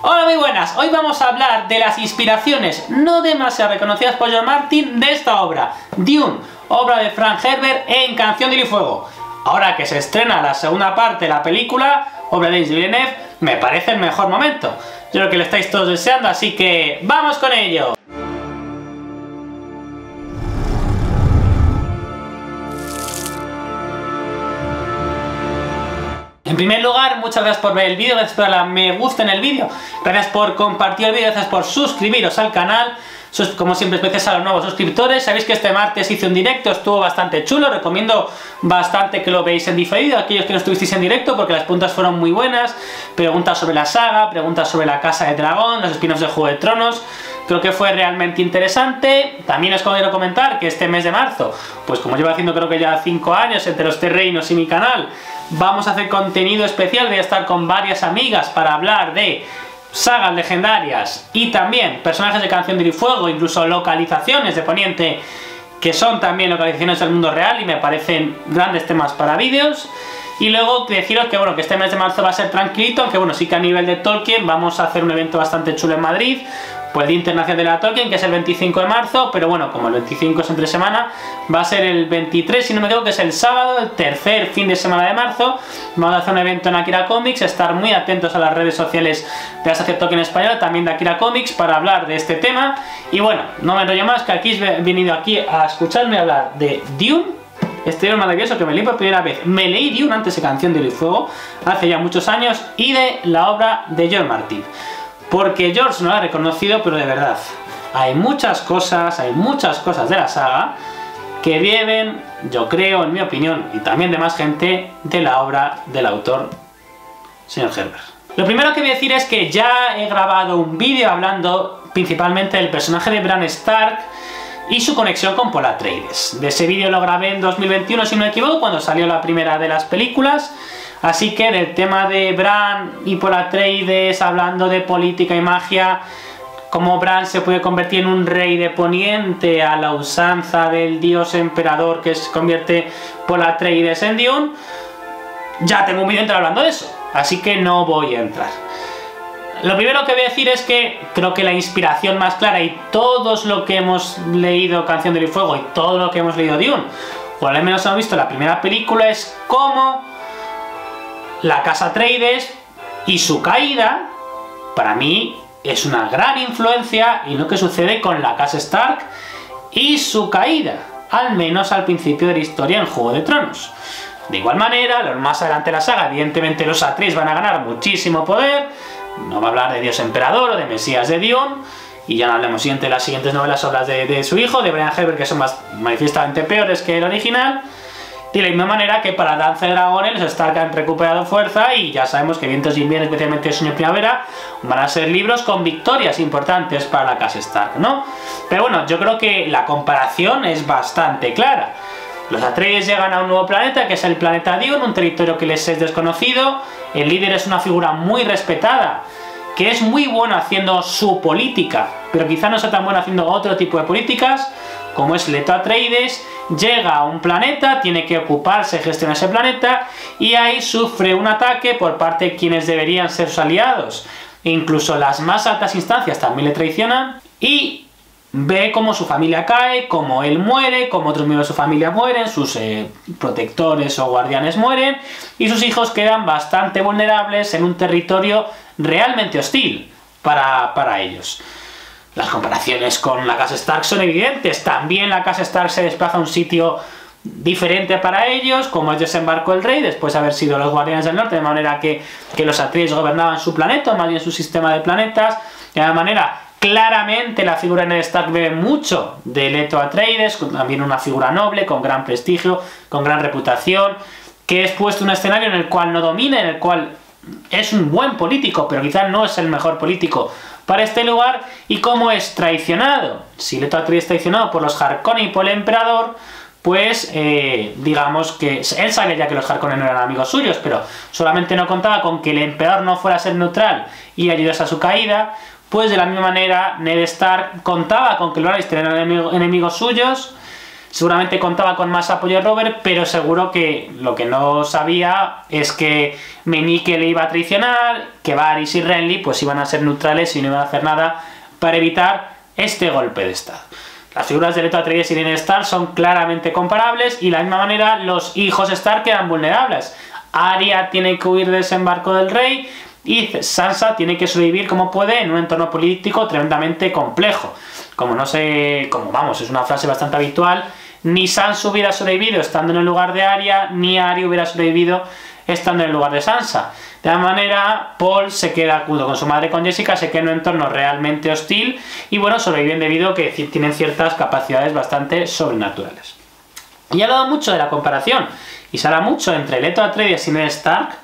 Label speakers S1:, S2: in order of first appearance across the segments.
S1: Hola, muy buenas. Hoy vamos a hablar de las inspiraciones no demasiado reconocidas por George Martin de esta obra, Dune, obra de Frank Herbert en Canción de Hielo y Fuego. Ahora que se estrena la segunda parte de la película, obra de Denis Villeneuve, me parece el mejor momento. Yo creo que lo estáis todos deseando, así que ¡vamos con ello! En primer lugar, muchas gracias por ver el vídeo, gracias por darle a me gusta en el vídeo, gracias por compartir el vídeo, gracias por suscribiros al canal. Como siempre, gracias a los nuevos suscriptores. Sabéis que este martes hice un directo, estuvo bastante chulo, recomiendo bastante que lo veáis en diferido, aquellos que no estuvisteis en directo, porque las preguntas fueron muy buenas. Preguntas sobre la saga, preguntas sobre la Casa de Dragón, los spin-offs de Juego de Tronos. Creo que fue realmente interesante. También os quiero comentar que este mes de marzo, pues como llevo haciendo creo que ya 5 años entre los terrenos y mi canal, vamos a hacer contenido especial. Voy a estar con varias amigas para hablar de sagas legendarias y también personajes de Canción de Hielo y Fuego, incluso localizaciones de Poniente, que son también localizaciones del mundo real y me parecen grandes temas para vídeos. Y luego deciros que bueno, que este mes de marzo va a ser tranquilito, aunque bueno, sí que a nivel de Tolkien vamos a hacer un evento bastante chulo en Madrid, pues el Día Internacional de la Tolkien, que es el 25 de marzo, pero bueno, como el 25 es entre semana, va a ser el 23, si no me equivoco, que es el sábado, el tercer fin de semana de marzo. Vamos a hacer un evento en Akira Comics, estar muy atentos a las redes sociales de la Asociación Tolkien Española, también de Akira Comics, para hablar de este tema. Y bueno, no me enrollo más, que aquí he venido aquí a escucharme hablar de Dune, este libro maravilloso que me leí por primera vez. Me leí Dune antes de Canción de Hielo y Fuego, hace ya muchos años, y de la obra de George Martin. Porque George no la ha reconocido, pero de verdad, hay muchas cosas de la saga que vienen, yo creo, en mi opinión, y también de más gente, de la obra del autor, señor Herbert. Lo primero que voy a decir es que ya he grabado un vídeo hablando principalmente del personaje de Bran Stark y su conexión con Paul Atreides. De ese vídeo lo grabé en 2021, si no me equivoco, cuando salió la primera de las películas. Así que del tema de Bran y Paul Atreides, hablando de política y magia, cómo Bran se puede convertir en un rey de Poniente a la usanza del dios emperador que se convierte Paul Atreides en Dune, ya tengo un vídeo entero hablando de eso, así que no voy a entrar. Lo primero que voy a decir es que creo que la inspiración más clara, y todos lo que hemos leído Canción de Hielo y Fuego y todo lo que hemos leído Dune, o al menos hemos visto la primera película, es cómo la Casa Atreides y su caída, para mí, es una gran influencia y lo que sucede con la Casa Stark y su caída, al menos al principio de la historia en Juego de Tronos. De igual manera, más adelante en la saga, evidentemente los Atreides van a ganar muchísimo poder. No va a hablar de Dios Emperador o de Mesías de Dune, y ya no hablemos siguiente de las siguientes novelas obras de su hijo, de Brian Herbert, que son manifiestamente peores que el original. De la misma manera que para Danza de Dragones los Stark han recuperado fuerza, y ya sabemos que Vientos de Invierno, especialmente Sueño de Primavera, van a ser libros con victorias importantes para la Casa Stark, ¿no? Pero bueno, yo creo que la comparación es bastante clara. Los Atreides llegan a un nuevo planeta, que es el planeta Dune, un territorio que les es desconocido. El líder es una figura muy respetada, que es muy bueno haciendo su política, pero quizá no sea tan bueno haciendo otro tipo de políticas, como es Leto Atreides. Llega a un planeta, tiene que ocuparse, gestionar ese planeta, y ahí sufre un ataque por parte de quienes deberían ser sus aliados. E incluso las más altas instancias también le traicionan, y ve cómo su familia cae, cómo él muere, cómo otros miembros de su familia mueren, sus protectores o guardianes mueren, y sus hijos quedan bastante vulnerables en un territorio realmente hostil para ellos. Las comparaciones con la Casa Stark son evidentes. También la Casa Stark se desplaza a un sitio diferente para ellos, como es Desembarco el Rey, después de haber sido los Guardianes del Norte, de manera que los Atreides gobernaban su planeta, más bien su sistema de planetas. De alguna manera, claramente la figura de Ned Stark bebe mucho de Leto Atreides, también una figura noble, con gran prestigio, con gran reputación, que es puesto en un escenario en el cual no domina, en el cual es un buen político, pero quizás no es el mejor político para este lugar, y cómo es traicionado. Si Leto Atreides es traicionado por los Harkonnen y por el Emperador, pues digamos que él sabía ya que los Harkonnen no eran amigos suyos, pero solamente no contaba con que el Emperador no fuera a ser neutral y ayudase a su caída. Pues de la misma manera Ned Stark contaba con que los Lannister eran enemigos suyos, seguramente contaba con más apoyo de Robert, pero seguro que lo que no sabía es que Meñique le iba a traicionar, que Varys y Renly pues iban a ser neutrales y no iban a hacer nada para evitar este golpe de estado. Las figuras de Leto Atreides y Ned Stark son claramente comparables y de la misma manera los hijos Stark quedan vulnerables. Arya tiene que huir del desembarco del rey y Sansa tiene que sobrevivir como puede en un entorno político tremendamente complejo. Vamos, es una frase bastante habitual, ni Sansa hubiera sobrevivido estando en el lugar de Arya, ni Arya hubiera sobrevivido estando en el lugar de Sansa. De la manera, Paul se queda junto con su madre, con Jessica, se queda en un entorno realmente hostil y bueno, sobreviven debido a que tienen ciertas capacidades bastante sobrenaturales. Y he hablado mucho de la comparación y se habla mucho entre Leto Atreides y Ned Stark.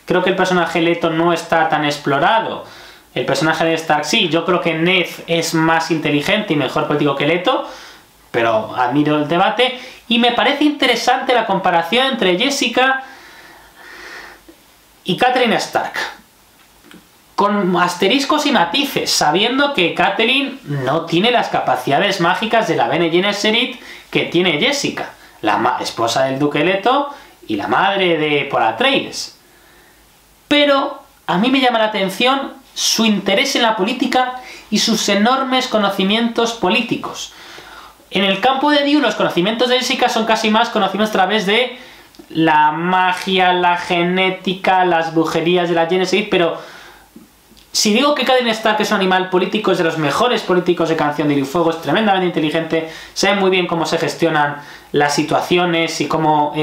S1: Creo que el personaje Leto no está tan explorado. El personaje de Stark sí, yo creo que Ned es más inteligente y mejor político que Leto, pero admiro el debate. Y me parece interesante la comparación entre Jessica y Catelyn Stark, con asteriscos y matices, sabiendo que Catelyn no tiene las capacidades mágicas de la Bene Gesserit que tiene Jessica, la esposa del duque Leto y la madre de Paul Atreides. Pero a mí me llama la atención su interés en la política y sus enormes conocimientos políticos. En el campo de Dune, los conocimientos de Jessica son casi más conocimientos a través de la magia, la genética, las brujerías de la Gesserit, pero si digo que Catelyn Stark es un animal político, es de los mejores políticos de Canción de Hielo y Fuego, es tremendamente inteligente, sabe muy bien cómo se gestionan las situaciones y cómo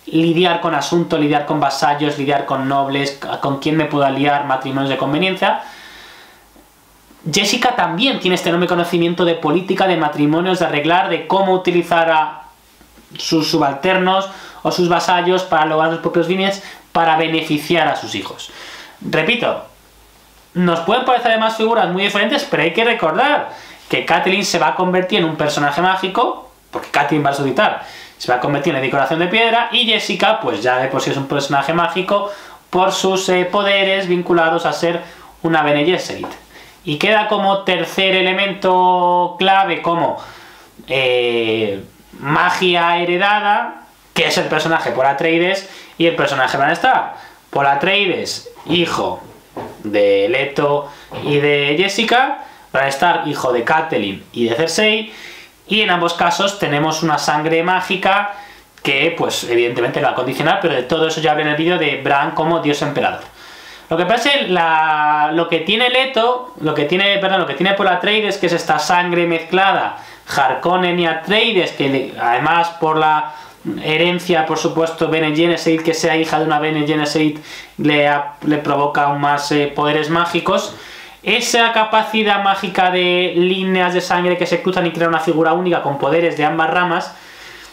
S1: lidiar con asuntos, lidiar con vasallos, lidiar con nobles, con quién me puedo aliar, matrimonios de conveniencia. Jessica también tiene este enorme conocimiento de política, de matrimonios, de arreglar, de cómo utilizar a sus subalternos o sus vasallos para lograr sus propios fines, para beneficiar a sus hijos. Repito, nos pueden parecer además figuras muy diferentes, pero hay que recordar que Catelyn se va a convertir en un personaje mágico, porque Catelyn va a resucitar, se va a convertir en el corazón de piedra, y Jessica, pues ya de por sí es un personaje mágico por sus poderes vinculados a ser una Bene Gesserit. Y queda como tercer elemento clave como magia heredada, que es el personaje Paul Atreides y el personaje Bran Stark. Paul Atreides, hijo de Leto y de Jessica, Bran Stark, hijo de Catelyn y de Cersei, y en ambos casos tenemos una sangre mágica que pues evidentemente lo va a condicionar, pero de todo eso ya hablé en el vídeo de Bran como dios emperador. Lo que pasa es lo que tiene Leto, lo que tiene Paul Atreides, que es esta sangre mezclada, Harkonnen y Atreides, que además por la herencia, por supuesto, Bene Gesserit, que sea hija de una Bene Gesserit, le provoca aún más poderes mágicos. Esa capacidad mágica de líneas de sangre que se cruzan y crean una figura única con poderes de ambas ramas,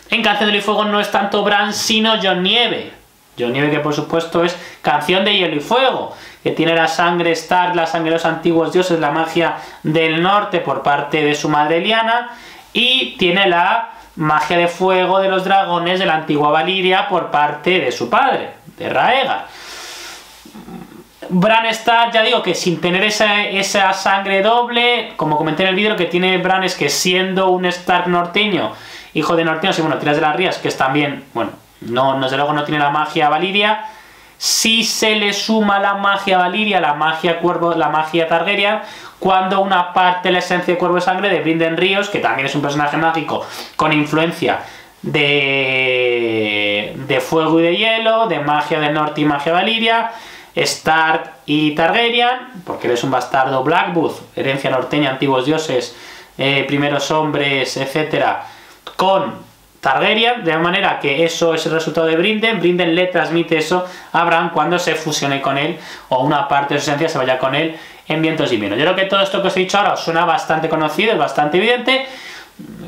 S1: en Canción de Hielo y Fuego no es tanto Bran, sino Jon Nieve. Jon Nieve, que por supuesto es Canción de Hielo y Fuego, que tiene la sangre Stark, la sangre de los antiguos dioses, la magia del norte por parte de su madre Lyanna, y tiene la magia de fuego de los dragones de la antigua Valyria por parte de su padre, de Raegar. Bran Stark, ya digo que sin tener esa sangre doble, como comenté en el vídeo, lo que tiene Bran es que siendo un Stark norteño, hijo de norteños y bueno, tiras de las Rías, que es también, bueno, no, desde luego no tiene la magia Valyria. Si se le suma la magia Valyria, la magia Cuervo, la magia Targaryen, cuando una parte de la esencia de Cuervo de Sangre de Brynden Ríos, que también es un personaje mágico con influencia de fuego y de hielo, de magia del norte y magia Valyria, Stark y Targaryen, porque eres un bastardo Blackwood, herencia norteña, antiguos dioses, primeros hombres, etcétera, con Targaryen, de manera que eso es el resultado de Brynden. Brynden le transmite eso a Bran cuando se fusione con él, o una parte de su esencia se vaya con él en Vientos y Vinos. Yo creo que todo esto que os he dicho ahora os suena bastante conocido, es bastante evidente.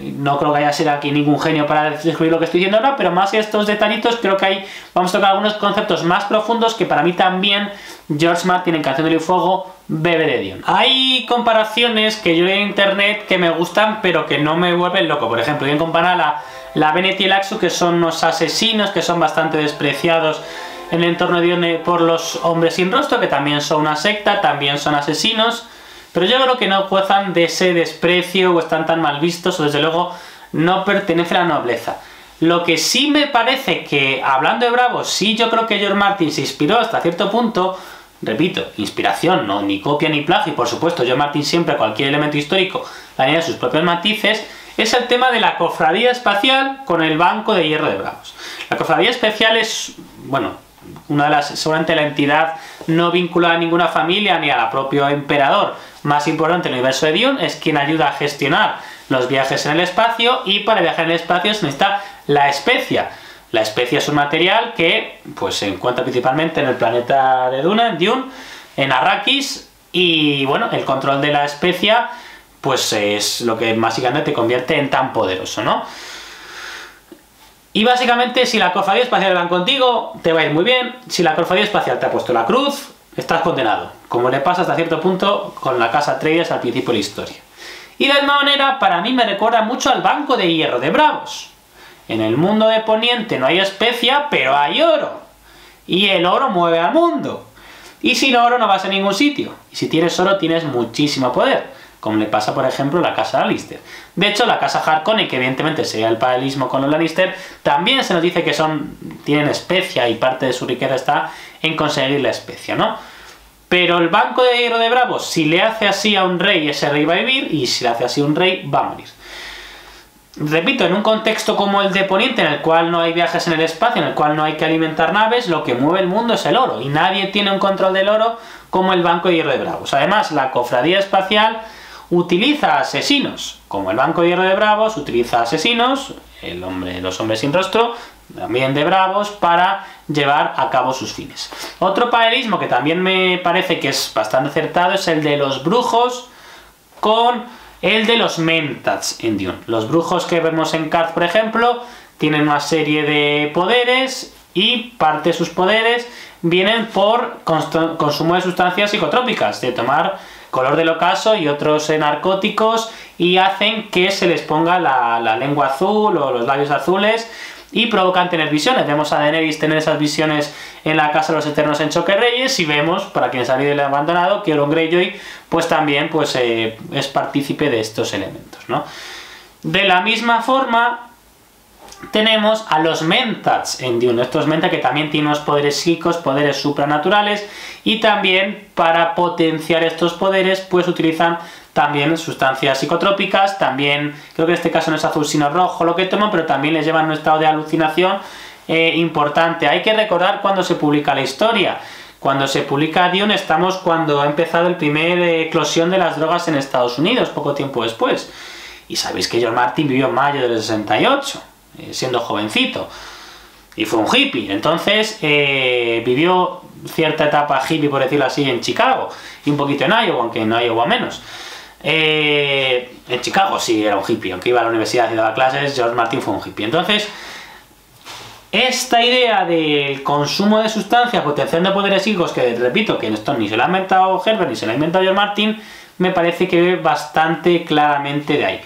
S1: No creo que haya sido aquí ningún genio para descubrir lo que estoy diciendo ahora, pero más que estos detallitos, creo que ahí vamos a tocar algunos conceptos más profundos que para mí también George Martin en Canción de Hielo y Fuego bebe de Dion. Hay comparaciones que yo veo en internet que me gustan, pero que no me vuelven loco. Por ejemplo, bien comparar la Bene y el Axu, que son unos asesinos que son bastante despreciados en el entorno de Dion por los hombres sin rostro, que también son una secta, también son asesinos. Pero yo creo que no gozan de ese desprecio o están tan mal vistos, o desde luego no pertenece a la nobleza. Lo que sí me parece que, hablando de Bravos, sí yo creo que George Martin se inspiró hasta cierto punto, repito, inspiración, no ni copia ni plagio, y por supuesto George Martin siempre cualquier elemento histórico le añade sus propios matices, es el tema de la cofradía espacial con el Banco de Hierro de Bravos. La cofradía espacial es, bueno, una de las, seguramente la entidad no vinculada a ninguna familia ni al propio emperador más importante del universo de Dune, es quien ayuda a gestionar los viajes en el espacio, y para viajar en el espacio se necesita la especia. La especia es un material que pues, se encuentra principalmente en el planeta de Dune, en Arrakis, y bueno, el control de la especia pues es lo que básicamente te convierte en tan poderoso, ¿no? Y básicamente, si la cofradía espacial van contigo, te va a ir muy bien. Si la cofradía espacial te ha puesto la cruz, estás condenado, como le pasa hasta cierto punto con la casa Atreides al principio de la historia. Y de alguna manera, para mí me recuerda mucho al Banco de Hierro de Bravos. En el mundo de Poniente no hay especia, pero hay oro. Y el oro mueve al mundo. Y sin oro no vas a ningún sitio. Y si tienes oro tienes muchísimo poder, como le pasa por ejemplo a la casa Lannister. De hecho, la casa Harkonnen, que evidentemente sería el paralelismo con los Lannister, también se nos dice que tienen especia, y parte de su riqueza está en conseguir la especia, ¿no? Pero el Banco de Hierro de Bravos, si le hace así a un rey, ese rey va a vivir, y si le hace así a un rey, va a morir. Repito, en un contexto como el de Poniente, en el cual no hay viajes en el espacio, en el cual no hay que alimentar naves, lo que mueve el mundo es el oro, y nadie tiene un control del oro como el Banco de Hierro de Bravos. Además, la cofradía espacial utiliza asesinos, como el Banco de Hierro de Bravos utiliza asesinos, los hombres sin rostro, también de Bravos, para llevar a cabo sus fines. Otro paralelismo que también me parece que es bastante acertado es el de los brujos con el de los Mentats en Dune. Los brujos que vemos en Karth, por ejemplo, tienen una serie de poderes, y parte de sus poderes vienen por consumo de sustancias psicotrópicas, de tomar color del ocaso y otros narcóticos, y hacen que se les ponga la lengua azul o los labios azules, y provocan tener visiones. Vemos a Daenerys tener esas visiones en la Casa de los Eternos en Choque Reyes, y vemos, para quienes han ido el abandonado, que Euron Greyjoy pues también pues, es partícipe de estos elementos, ¿no? De la misma forma tenemos a los Mentats en Dune. Estos Mentats que también tienen unos poderes psíquicos, poderes supranaturales, y también para potenciar estos poderes pues utilizan también sustancias psicotrópicas. También, creo que en este caso no es azul sino rojo lo que toman, pero también les llevan a un estado de alucinación importante. Hay que recordar cuando se publica la historia. Cuando se publica Dune estamos cuando ha empezado el primer eclosión de las drogas en Estados Unidos, poco tiempo después. Y sabéis que George Martin vivió en mayo del 68, siendo jovencito, y fue un hippie. Entonces vivió cierta etapa hippie, por decirlo así, en Chicago, y un poquito en Iowa, aunque en Iowa menos. En Chicago sí era un hippie, aunque iba a la universidad y daba clases, George Martin fue un hippie. Entonces, esta idea del consumo de sustancias potenciando poderes psíquicos, que repito, que esto ni se lo ha inventado Herbert ni se lo ha inventado George Martin, me parece que ve bastante claramente de ahí.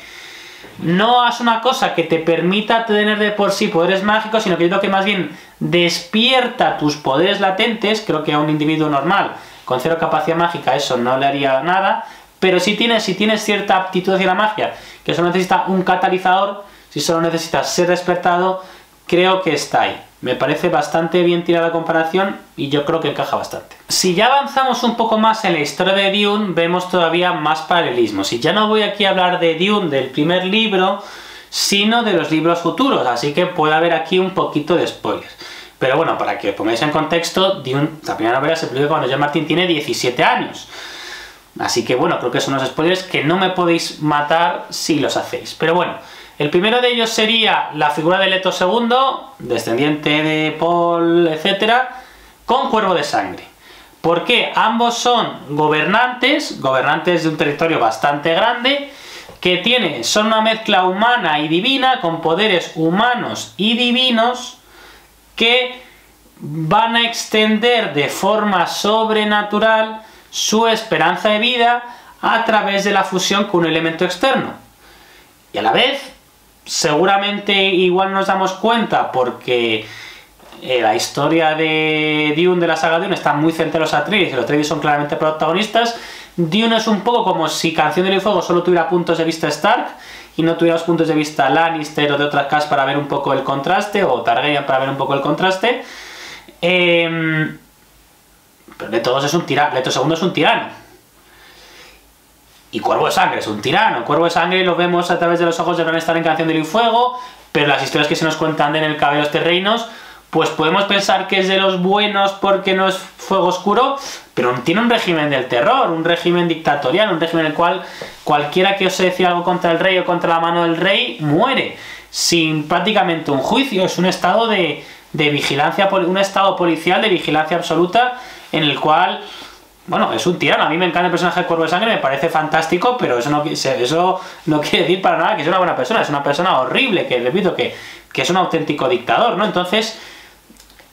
S1: No es una cosa que te permita tener de por sí poderes mágicos, sino que yo creo que más bien despierta tus poderes latentes. Creo que a un individuo normal con cero capacidad mágica eso no le haría nada, pero si tienes cierta aptitud hacia la magia, que solo necesita un catalizador, si solo necesitas ser despertado, creo que está ahí. Me parece bastante bien tirada la comparación, y yo creo que encaja bastante. Si ya avanzamos un poco más en la historia de Dune, vemos todavía más paralelismos. Y ya no voy aquí a hablar de Dune, del primer libro, sino de los libros futuros, así que puede haber aquí un poquito de spoilers. Pero bueno, para que os pongáis en contexto, Dune, la primera novela se publica cuando George Martin tiene 17 años. Así que bueno, creo que son unos spoilers que no me podéis matar si los hacéis. Pero bueno, el primero de ellos sería la figura de Leto II, descendiente de Paul, etc., con cuervo de sangre. ¿Por qué? Ambos son gobernantes de un territorio bastante grande, que son una mezcla humana y divina, con poderes humanos y divinos, que van a extender de forma sobrenatural su esperanza de vida a través de la fusión con un elemento externo. Y a la vez, seguramente igual nos damos cuenta, porque la historia de Dune, de la saga Dune, está muy centrada en los Atreides, y los Atreides son claramente protagonistas, Dune es un poco como si Canción de Hielo y Fuego solo tuviera puntos de vista Stark y no tuviera los puntos de vista Lannister o de otras casas para ver un poco el contraste, o Targaryen para ver un poco el contraste. Pero Leto II es un tirano. Y Cuervo de Sangre es un tirano. Cuervo de Sangre lo vemos a través de los ojos de Bran Stark en Canción de Hielo y Fuego, pero las historias que se nos cuentan en El Caballero de los Reinos, pues podemos pensar que es de los buenos porque no es fuego oscuro, pero tiene un régimen del terror, un régimen dictatorial, un régimen en el cual cualquiera que ose decir algo contra el rey o contra la mano del rey muere, sin prácticamente un juicio. Es un estado de vigilancia, un estado policial de vigilancia absoluta en el cual, bueno, es un tirano. A mí me encanta el personaje de Cuervo de Sangre, me parece fantástico, pero eso no quiere decir para nada que es una buena persona. Es una persona horrible, que repito, que es un auténtico dictador, ¿no? Entonces,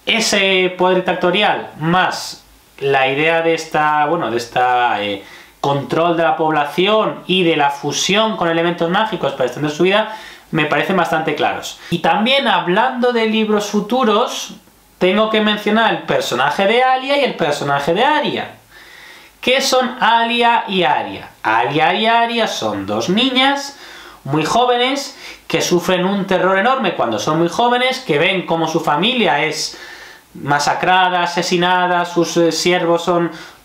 S1: ese poder dictatorial más la idea de control de la población y de la fusión con elementos mágicos para extender su vida me parecen bastante claros. Y también, hablando de libros futuros, tengo que mencionar el personaje de Alia y el personaje de Arya. ¿Qué son Alia y Arya? Alia y Arya son dos niñas muy jóvenes que sufren un terror enorme cuando son muy jóvenes, que ven cómo su familia es masacrada, asesinada, sus siervos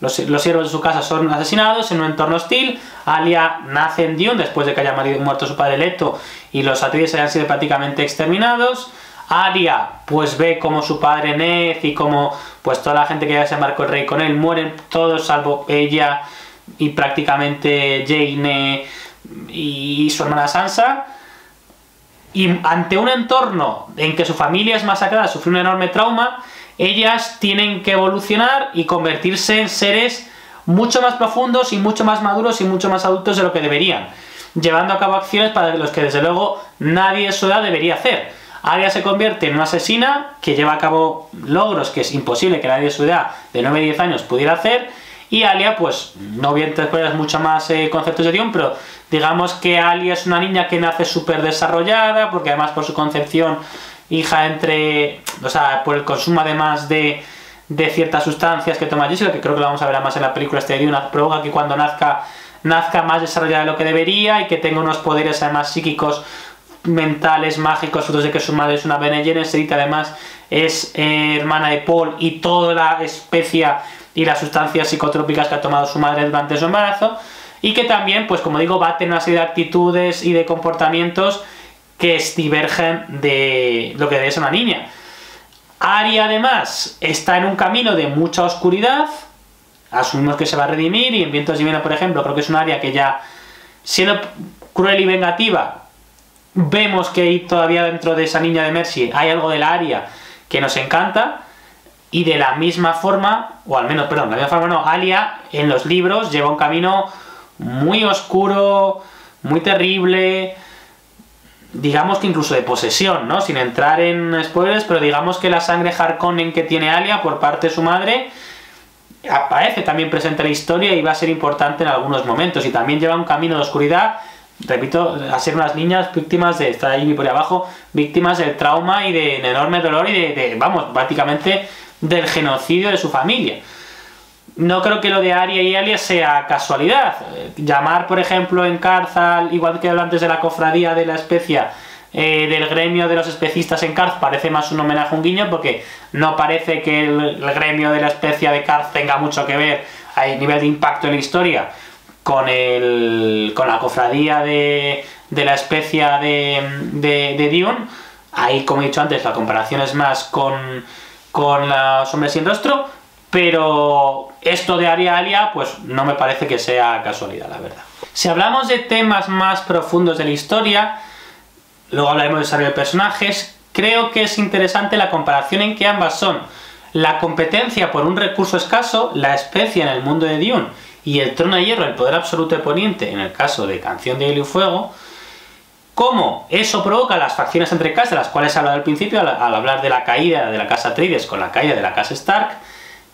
S1: los siervos de su casa son asesinados en un entorno hostil. Alia nace en Dune después de que haya muerto su padre Leto y los Atreides hayan sido prácticamente exterminados. Arya pues ve como su padre Ned y como pues toda la gente que ya desembarcó el rey con él mueren todos salvo ella y prácticamente Jaime y su hermana Sansa. Y ante un entorno en que su familia es masacrada, sufre un enorme trauma, ellas tienen que evolucionar y convertirse en seres mucho más profundos y mucho más maduros y mucho más adultos de lo que deberían, llevando a cabo acciones para los que desde luego nadie de su edad debería hacer. Arya se convierte en una asesina que lleva a cabo logros que es imposible que nadie de su edad de 9 y 10 años pudiera hacer, y Alia, pues no voy a entrar mucho más conceptos de Dune, pero digamos que Alia es una niña que nace súper desarrollada, porque además por su concepción, hija por el consumo además de ciertas sustancias que toma Jessica, que creo que lo vamos a ver más en la película de Dune, provoca que cuando nazca más desarrollada de lo que debería y que tenga unos poderes además psíquicos, mentales, mágicos, frutos de que su madre es una Bene Gesserit, además es hermana de Paul y toda la especia y las sustancias psicotrópicas que ha tomado su madre durante su embarazo, y que también, pues como digo, va a tener una serie de actitudes y de comportamientos que divergen de lo que debe ser una niña. Arya además está en un camino de mucha oscuridad, asumimos que se va a redimir, y en Vientos de Invierno, por ejemplo, creo que es un Arya que ya, siendo cruel y vengativa, vemos que todavía dentro de esa niña de Mercy hay algo de la Arya que nos encanta. Y de la misma forma, o al menos, perdón, de la misma forma no, Alia en los libros lleva un camino muy oscuro, muy terrible, digamos que incluso de posesión, ¿no? Sin entrar en spoilers, pero digamos que la sangre Harkonnen que tiene Alia por parte de su madre aparece también presente en la historia y va a ser importante en algunos momentos, y también lleva un camino de oscuridad, repito, a ser unas niñas víctimas de, está ahí por ahí abajo, víctimas del trauma y de enorme dolor y vamos, prácticamente del genocidio de su familia. No creo que lo de Arya y Alia sea casualidad. Llamar, por ejemplo, en Carzal, igual que antes de la cofradía de la especia, del gremio de los especistas en Karth, parece más un homenaje, un guiño, porque no parece que el gremio de la especia de Karth tenga mucho que ver a nivel de impacto en la historia con la cofradía de la especia de Dune. Ahí, como he dicho antes, la comparación es más con los hombres sin rostro, pero esto de Arya Alia pues no me parece que sea casualidad, la verdad. Si hablamos de temas más profundos de la historia, luego hablaremos de desarrollo de personajes, creo que es interesante la comparación en que ambas son la competencia por un recurso escaso, la especia en el mundo de Dune, y el trono de hierro, el poder absoluto de Poniente, en el caso de Canción de Hielo y Fuego. Cómo eso provoca las facciones entre casas, de las cuales he hablado al principio, al hablar de la caída de la casa Atreides con la caída de la casa Stark,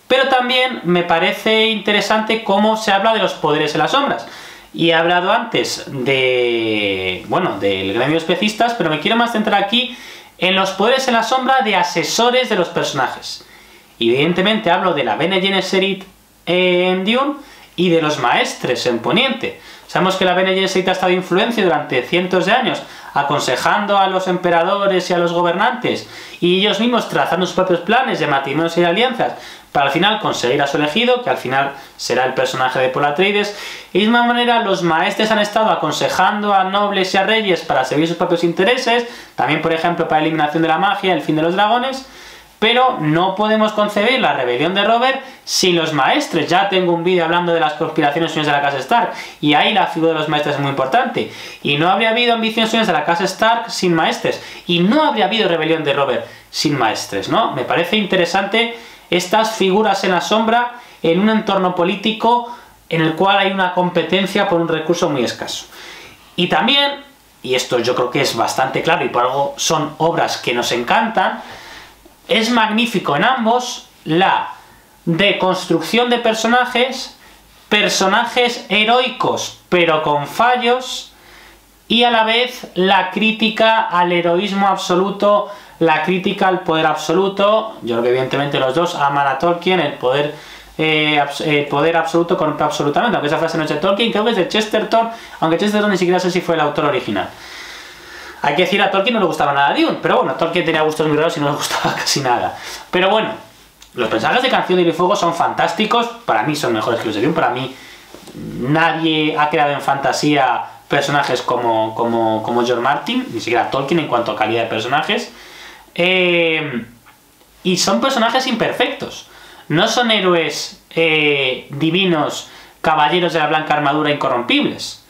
S1: pero también me parece interesante cómo se habla de los poderes en las sombras. Y he hablado antes del gremio de especistas, pero me quiero más centrar aquí en los poderes en la sombra de asesores de los personajes. Y evidentemente hablo de la Bene Gesserit en Dune, y de los maestres en Poniente. Sabemos que la Bene Gesserit ha estado de influencia durante cientos de años, aconsejando a los emperadores y a los gobernantes, y ellos mismos trazando sus propios planes de matrimonios y de alianzas, para al final conseguir a su elegido, que al final será el personaje de Paul Atreides. Y de misma manera, los maestres han estado aconsejando a nobles y a reyes para seguir sus propios intereses, también por ejemplo para la eliminación de la magia, el fin de los dragones, pero no podemos concebir la rebelión de Robert sin los maestres. Ya tengo un vídeo hablando de las conspiraciones sueños de la casa Stark, y ahí la figura de los maestres es muy importante. Y no habría habido ambiciones sueños de la casa Stark sin maestres, y no habría habido rebelión de Robert sin maestres, ¿no? Me parece interesante estas figuras en la sombra en un entorno político en el cual hay una competencia por un recurso muy escaso. Y también, y esto yo creo que es bastante claro y por algo son obras que nos encantan, es magnífico en ambos la deconstrucción de personajes heroicos pero con fallos, y a la vez la crítica al heroísmo absoluto, la crítica al poder absoluto. Yo creo que evidentemente los dos aman a Tolkien, el poder absoluto corrompe absolutamente, aunque esa frase no es de Tolkien, creo que es de Chesterton, aunque Chesterton ni siquiera sé si fue el autor original. Hay que decir, a Tolkien no le gustaba nada Dune, pero bueno, Tolkien tenía gustos muy raros y no le gustaba casi nada. Pero bueno, los personajes de Canción de Hielo y Fuego son fantásticos, para mí son mejores que los de Dune, para mí nadie ha creado en fantasía personajes como George Martin, ni siquiera Tolkien en cuanto a calidad de personajes. Y son personajes imperfectos, no son héroes divinos, caballeros de la blanca armadura incorrompibles.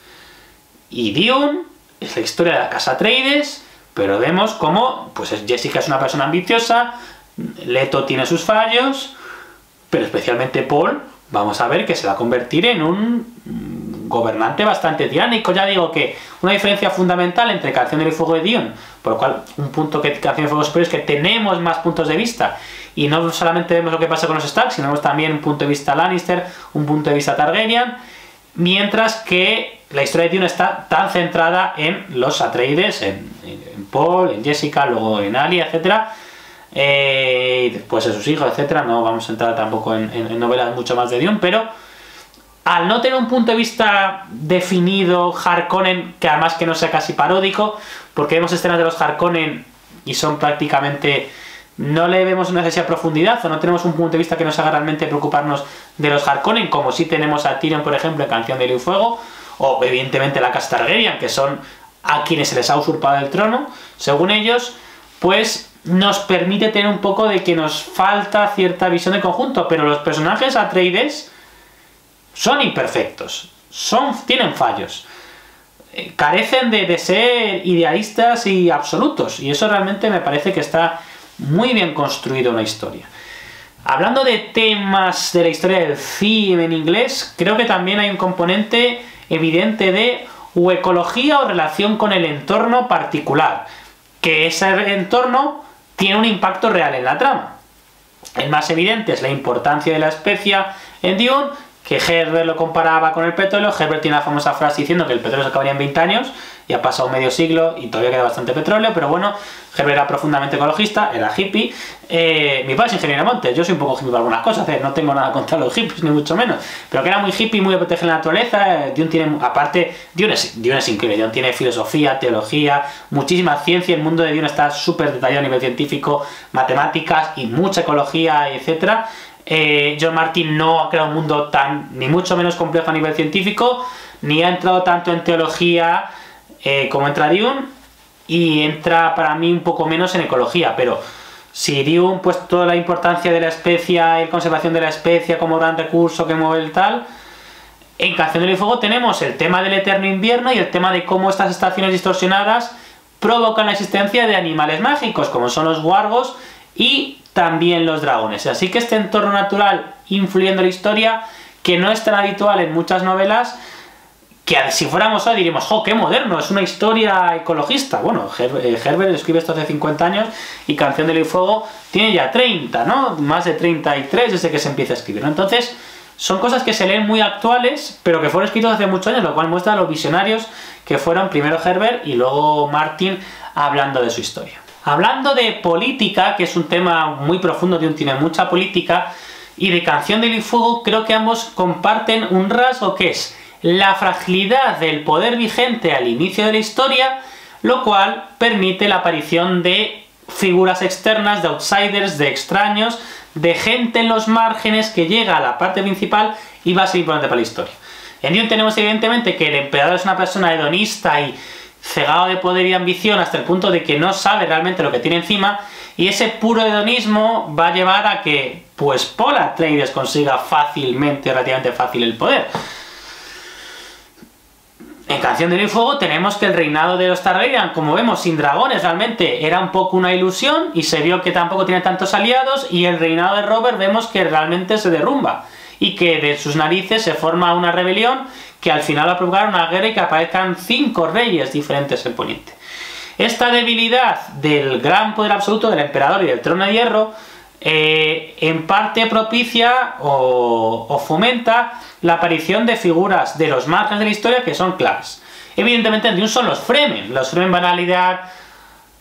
S1: Y Dune es la historia de la casa Atreides, pero vemos cómo pues Jessica es una persona ambiciosa, Leto tiene sus fallos, pero especialmente Paul, vamos a ver que se va a convertir en un gobernante bastante tiránico. Ya digo que una diferencia fundamental entre Canción del Fuego y Dune, por lo cual un punto que Canción del Fuego es superior, es que tenemos más puntos de vista, y no solamente vemos lo que pasa con los Stark, sino vemos también un punto de vista Lannister, un punto de vista Targaryen, mientras que la historia de Dune está tan centrada en los Atreides, en Paul, en Jessica, luego en Alia, etcétera, y después de sus hijos, etcétera. No vamos a entrar tampoco en novelas mucho más de Dune, pero al no tener un punto de vista definido, Harkonnen, que además que no sea casi paródico, porque vemos escenas de los Harkonnen y son prácticamente, no le vemos una necesidad de profundidad, o no tenemos un punto de vista que nos haga realmente preocuparnos de los Harkonnen, como si tenemos a Tyrion, por ejemplo, en Canción de Hielo y Fuego, o evidentemente la casa Targaryen, que son a quienes se les ha usurpado el trono, según ellos, pues nos permite tener un poco de que nos falta cierta visión de conjunto. Pero los personajes Atreides son imperfectos, tienen fallos, carecen de ser idealistas y absolutos, y eso realmente me parece que está muy bien construido en la historia. Hablando de temas de la historia del theme en inglés, creo que también hay un componente evidente de o ecología o relación con el entorno particular, que ese entorno tiene un impacto real en la trama. El más evidente es la importancia de la especia en Dune, que Herbert lo comparaba con el petróleo. Herbert tiene la famosa frase diciendo que el petróleo se acabaría en 20 años, y ha pasado medio siglo y todavía queda bastante petróleo, pero bueno, Herbert era profundamente ecologista, era hippie. Mi padre es ingeniero de montes, yo soy un poco hippie para algunas cosas, no tengo nada contra los hippies, ni mucho menos, pero que era muy hippie, muy de proteger la naturaleza. Dune tiene, aparte, Dune es increíble, Dune tiene filosofía, teología, muchísima ciencia, el mundo de Dune está súper detallado a nivel científico, matemáticas y mucha ecología, etcétera. George Martin no ha creado un mundo tan, ni mucho menos complejo a nivel científico, ni ha entrado tanto en teología como entra Dune, y entra para mí un poco menos en ecología. Pero si Dune, pues toda la importancia de la especie y la conservación de la especie como gran recurso que mueve el tal, en Canción del Fuego tenemos el tema del eterno invierno y el tema de cómo estas estaciones distorsionadas provocan la existencia de animales mágicos, como son los wargos y también los dragones. Así que este entorno natural influyendo en la historia, que no es tan habitual en muchas novelas, que si fuéramos hoy diríamos, ¡jo, qué moderno! Es una historia ecologista. Bueno, Herbert escribe esto hace 50 años y Canción del Fuego tiene ya 30, ¿no? Más de 33 desde que se empieza a escribir, ¿no? Entonces, son cosas que se leen muy actuales, pero que fueron escritos hace muchos años, lo cual muestra los visionarios que fueron primero Herbert y luego Martin hablando de su historia. Hablando de política, que es un tema muy profundo, Dune tiene mucha política, y de Canción de Hielo y Fuego, creo que ambos comparten un rasgo que es la fragilidad del poder vigente al inicio de la historia, lo cual permite la aparición de figuras externas, de outsiders, de extraños, de gente en los márgenes que llega a la parte principal y va a ser importante para la historia. En Dune tenemos evidentemente que el emperador es una persona hedonista y cegado de poder y ambición hasta el punto de que no sabe realmente lo que tiene encima, y ese puro hedonismo va a llevar a que pues Paul Atreides consiga fácilmente, relativamente fácil, el poder. En Canción de Hielo y Fuego tenemos que el reinado de los Targaryen, como vemos, sin dragones realmente era un poco una ilusión y se vio que tampoco tiene tantos aliados, y el reinado de Robert vemos que realmente se derrumba y que de sus narices se forma una rebelión que al final va a provocar una guerra y que aparezcan 5 reyes diferentes en Poniente. Esta debilidad del gran poder absoluto del emperador y del trono de hierro en parte propicia o fomenta la aparición de figuras de los márgenes de la historia que son claves. Evidentemente en Dune son los Fremen. Los Fremen van a liderar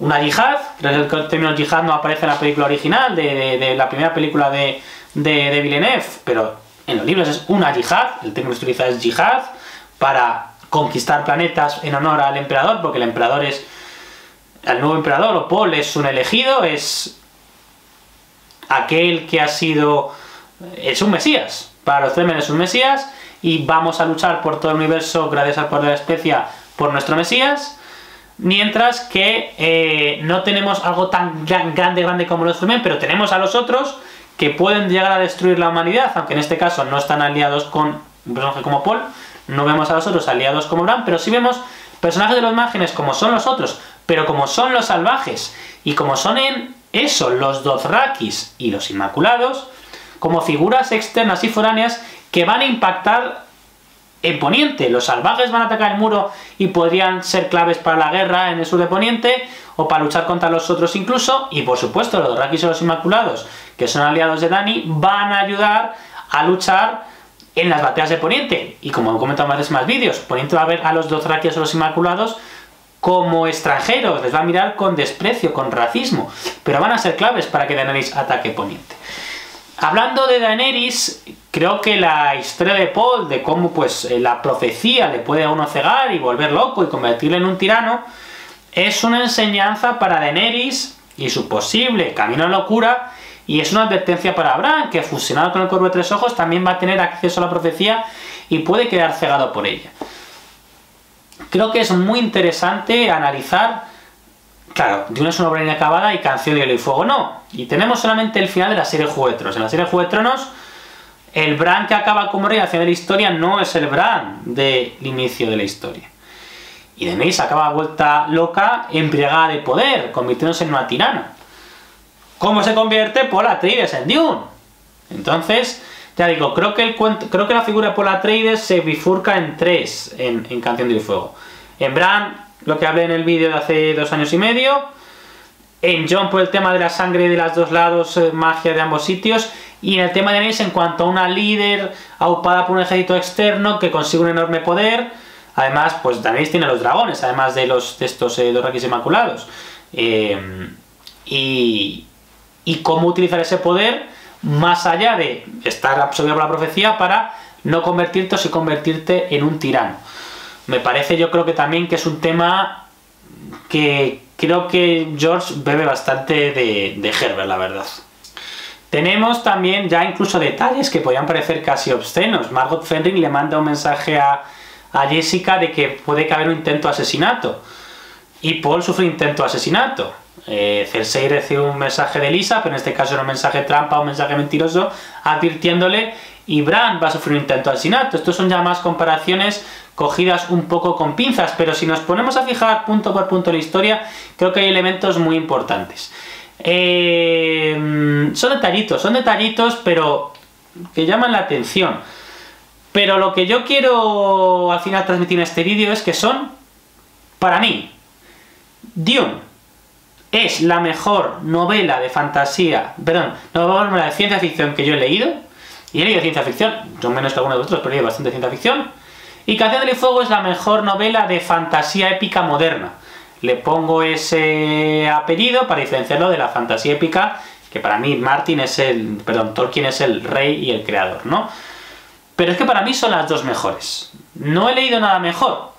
S1: una yihad, creo que el término yihad no aparece en la película original de la primera película de Villeneuve, pero en los libros es una yihad, el término que se utiliza es yihad, para conquistar planetas en honor al emperador, porque el emperador es el nuevo emperador, o Paul es un elegido, es aquel que ha sido, es un mesías, para los Fremen es un mesías, y vamos a luchar por todo el universo gracias al poder de la especia por nuestro mesías, mientras que no tenemos algo tan grande como los Fremen, pero tenemos a los otros que pueden llegar a destruir la humanidad, aunque en este caso no están aliados con un personaje como Paul, no vemos a los otros aliados como Bran, pero sí vemos personajes de los márgenes como son los otros, pero como son los salvajes, y como son en eso los Dothrakis y los Inmaculados, como figuras externas y foráneas que van a impactar en Poniente. Los salvajes van a atacar el muro y podrían ser claves para la guerra en el sur de Poniente, o para luchar contra los otros incluso, y por supuesto los Dothrakis y los Inmaculados, que son aliados de Dany, van a ayudar a luchar en las batallas de Poniente. Y como he comentado en más vídeos, Poniente va a ver a los Dothrakis o los Inmaculados como extranjeros, les va a mirar con desprecio, con racismo, pero van a ser claves para que Daenerys ataque Poniente. Hablando de Daenerys, creo que la historia de Paul, de cómo pues la profecía le puede a uno cegar y volver loco y convertirlo en un tirano, es una enseñanza para Daenerys y su posible camino a la locura, y es una advertencia para Bran, que fusionado con el Cuervo de Tres Ojos también va a tener acceso a la profecía y puede quedar cegado por ella. Creo que es muy interesante analizar, claro, Dune es una obra inacabada y Canción de Hielo y Fuego no, y tenemos solamente el final de la serie Juego de Tronos. En la serie Juego de Tronos, el Bran que acaba como rey al final de la historia no es el Bran del inicio de la historia. Y Daenerys acaba vuelta loca, embriagada de poder, convirtiéndose en una tirana. ¿Cómo se convierte Paul Atreides en Dune? Entonces, ya digo, creo que la figura de Paul Atreides se bifurca en 3 en Canción de Hielo y Fuego. En Bran, lo que hablé en el vídeo de hace 2 años y medio. En Jon por el tema de la sangre de los dos lados, magia de ambos sitios. Y en el tema de Daenerys en cuanto a una líder aupada por un ejército externo que consigue un enorme poder. Además, pues Daenerys tiene los dragones, además de estos Dothrakis Inmaculados. Y cómo utilizar ese poder más allá de estar absorbido por la profecía para no convertirte o sí convertirte en un tirano. Me parece, yo creo que también que es un tema que creo que George bebe bastante de Herbert, la verdad. Tenemos también ya incluso detalles que podrían parecer casi obscenos. Margot Fenring le manda un mensaje a Jessica de que puede haber un intento de asesinato. Y Paul sufre intento de asesinato. Cersei recibe un mensaje de Lysa, pero en este caso era un mensaje trampa, un mensaje mentiroso, advirtiéndole, y Bran va a sufrir un intento de asesinato. Estos son ya más comparaciones cogidas un poco con pinzas, pero si nos ponemos a fijar punto por punto la historia, creo que hay elementos muy importantes. Son detallitos, pero que llaman la atención. Pero lo que yo quiero al final transmitir en este vídeo es que son, para mí, Dune es la mejor novela de fantasía, perdón, novela de ciencia ficción que yo he leído. Y he leído ciencia ficción, yo menos que alguno de vosotros, pero he leído bastante ciencia ficción. Y Canción de Hielo y Fuego es la mejor novela de fantasía épica moderna. Le pongo ese apellido para diferenciarlo de la fantasía épica que para mí Tolkien es el rey y el creador, ¿no? Pero es que para mí son las dos mejores. No he leído nada mejor.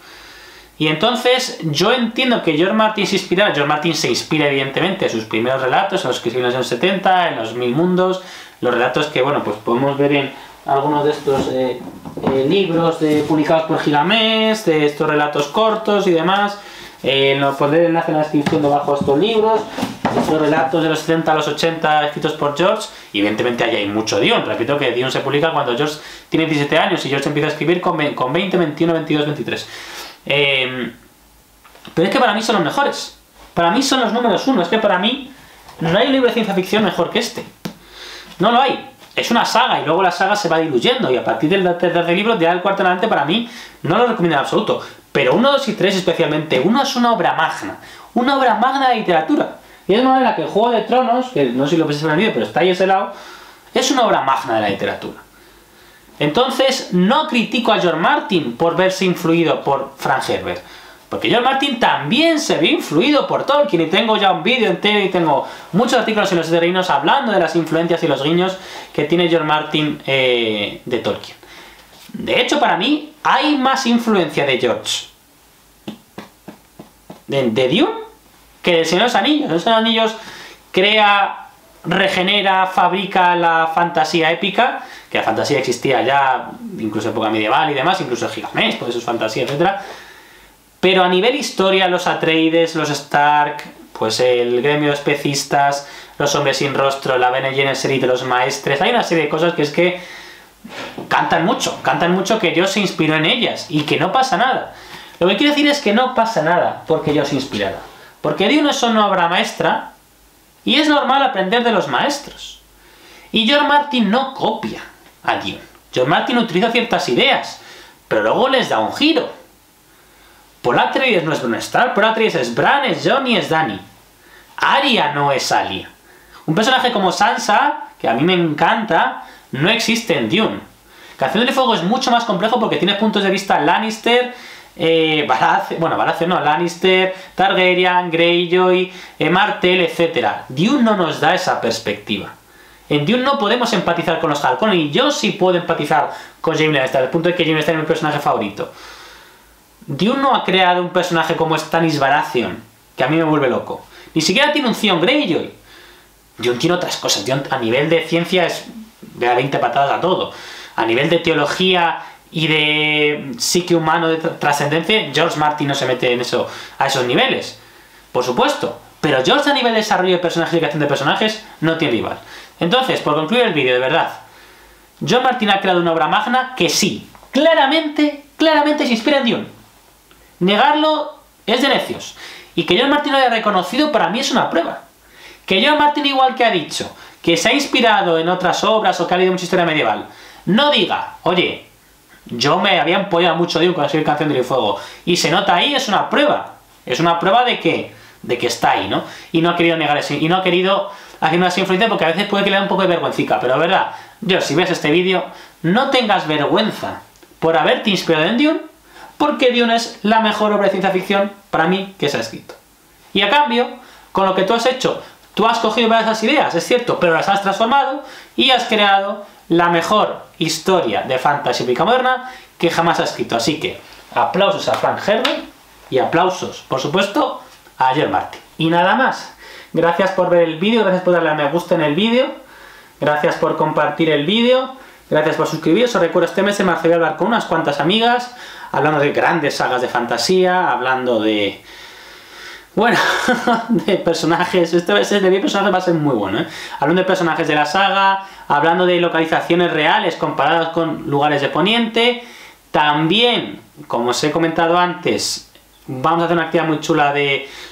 S1: Y entonces yo entiendo que George Martin se inspira evidentemente en sus primeros relatos, en los que escribió en los años 70, en los Mil Mundos, los relatos que, bueno, pues podemos ver en algunos de estos libros publicados por Gigamés, de estos relatos cortos y demás. Nos pondré el enlace en la descripción debajo de estos libros, estos relatos de los 70 a los 80 escritos por George, y evidentemente ahí hay mucho Dune. Repito que Dune se publica cuando George tiene 17 años y George empieza a escribir con 20, 21, 22, 23. Pero es que para mí son los mejores. Para mí son los números uno. Es que para mí no hay un libro de ciencia ficción mejor que este. No lo hay. Es una saga y luego la saga se va diluyendo y a partir del tercer libro, ya el cuarto en adelante, para mí no lo recomiendo en absoluto. Pero 1, 2 y 3 especialmente. 1 es una obra magna. Una obra magna de literatura. Y es de manera que Juego de Tronos, que no sé si lo pensáis en el vídeo, pero está ahí ese lado, es una obra magna de la literatura. Entonces, no critico a George Martin por verse influido por Frank Herbert. Porque George Martin también se ve influido por Tolkien, y tengo ya un vídeo entero y tengo muchos artículos en los Siete Reinos hablando de las influencias y los guiños que tiene George Martin de Tolkien. De hecho, para mí, hay más influencia de George de Dune que del Señor de los Anillos. El Señor de los Anillos crea, regenera, fabrica la fantasía épica, que la fantasía existía ya incluso en época medieval y demás, incluso el Gigamés, pues sus fantasías, etc. Pero a nivel historia, los Atreides, los Stark, pues el gremio de especistas, los hombres sin rostro, la Bene Gesserit de los maestres, hay una serie de cosas que es que cantan mucho que Dios se inspiró en ellas y que no pasa nada. Lo que quiero decir es que no pasa nada porque Dios se inspirara. Porque Dune es una obra maestra y es normal aprender de los maestros. Y George Martin no copia a Dune. George Martin utiliza ciertas ideas, pero luego les da un giro. Paul Atreides no es Bran Stark, Paul Atreides es Bran, es Jon y es Dany. Arya no es Alia. Un personaje como Sansa, que a mí me encanta, no existe en Dune. Canción de Fuego es mucho más complejo porque tiene puntos de vista Lannister, Lannister, Targaryen, Greyjoy, Martell, etc. Dune no nos da esa perspectiva. En Dune no podemos empatizar con los Harkonnen, y yo sí puedo empatizar con Jaime Lannister, al punto de que Jaime Lannister es mi personaje favorito. Dune no ha creado un personaje como Stannis Baratheon, que a mí me vuelve loco. Ni siquiera tiene un Theon Greyjoy. Dune tiene otras cosas. Dune a nivel de ciencia es de dar 20 patadas a todo. A nivel de teología y de psique humano, de trascendencia, George Martin no se mete en eso, a esos niveles. Por supuesto. Pero George a nivel de desarrollo de personajes y creación de personajes no tiene rival. Entonces, por concluir el vídeo, de verdad, George Martin ha creado una obra magna que sí, claramente se inspira en Dune. Negarlo es de necios. Y que George Martin lo haya reconocido para mí es una prueba. Que George Martin, igual que ha dicho que se ha inspirado en otras obras o que ha leído mucha historia medieval, no diga, oye, yo me había empollado mucho Dune cuando escribí Canción de Fuego, y se nota ahí, es una prueba. Es una prueba de que está ahí, ¿no? Y no ha querido negar eso, y no ha querido hacer una influencia, porque a veces puede que le dé un poco de vergüencica, pero verdad, yo, si ves este vídeo, no tengas vergüenza por haberte inspirado en Dune, porque Dune es la mejor obra de ciencia ficción para mí que se ha escrito. Y a cambio, con lo que tú has hecho, tú has cogido varias de esas ideas, es cierto, pero las has transformado y has creado la mejor historia de fantasy épica moderna que jamás ha escrito. Así que, aplausos a Frank Herbert y aplausos, por supuesto, a George Martin. Y nada más. Gracias por ver el vídeo, gracias por darle a me gusta en el vídeo, gracias por compartir el vídeo, gracias por suscribiros. Os recuerdo, este mes me voy a hablar con unas cuantas amigas, hablando de grandes sagas de fantasía, hablando de... bueno, de personajes. Este de mi personaje va a ser muy bueno, ¿eh? Hablando de personajes de la saga, hablando de localizaciones reales comparadas con lugares de Poniente. También, como os he comentado antes, vamos a hacer una actividad muy chula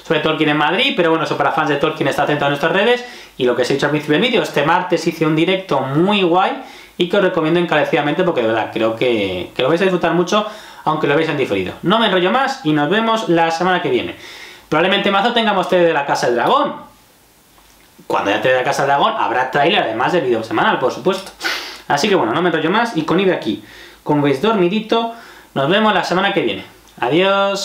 S1: sobre Tolkien en Madrid, pero bueno, eso para fans de Tolkien está atento a nuestras redes. Y lo que os he dicho al principio del vídeo, este martes hice un directo muy guay y que os recomiendo encarecidamente porque de verdad creo que lo vais a disfrutar mucho, aunque lo veáis en diferido. No me enrollo más y nos vemos la semana que viene. Probablemente en marzo tengamos trailer de la Casa del Dragón. Cuando haya trailer de la Casa del Dragón habrá trailer además del vídeo semanal, por supuesto. Así que bueno, no me enrollo más y con Ibe aquí, como veis, dormidito. Nos vemos la semana que viene. Adiós.